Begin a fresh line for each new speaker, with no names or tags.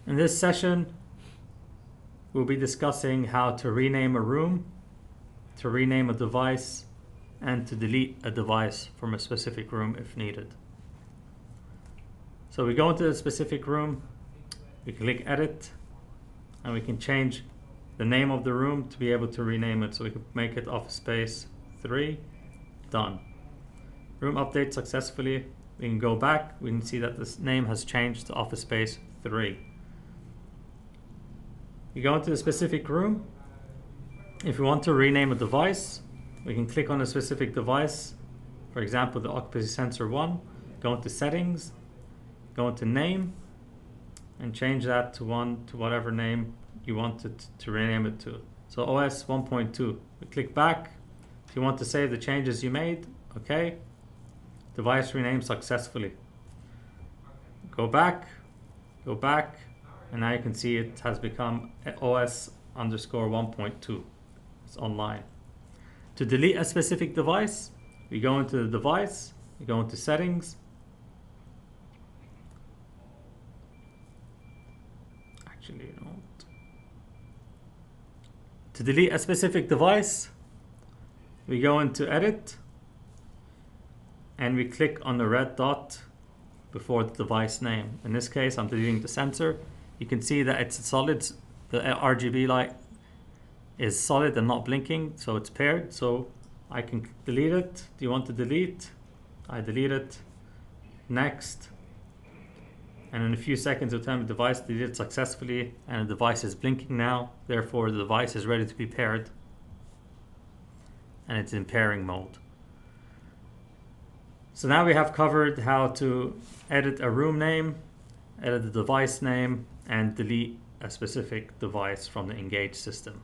In this session, we'll be discussing how to rename a room, to rename a device, and to delete a device from a specific room if needed. So we go into the specific room, we click edit, and we can change the name of the room to be able to rename it. So we can make it Office Space 3, done. Room update successfully. We can go back, we can see that this name has changed to Office Space 3. You go into the specific room. If we want to rename a device, we can click on a specific device. For example, the occupancy sensor 1, go into settings, go into name, and change that to whatever name you want it to rename it to. So OS 1.2. We click back. If you want to save the changes you made, okay. Device renamed successfully. Go back, and now you can see it has become OS underscore 1.2. It's online. To delete a specific device, we go into the device, we go into settings. Actually, you don't. To delete a specific device, we go into edit, and we click on the red dot before the device name. In this case, I'm deleting the sensor. You can see that it's solid. The RGB light is solid and not blinking, so it's paired. So I can delete it. Do you want to delete? I delete it. Next. And in a few seconds, it'll tell me the device deleted successfully, and the device is blinking now. Therefore, the device is ready to be paired, and it's in pairing mode. So now we have covered how to edit a room name, edit the device name, and delete a specific device from the Engage system.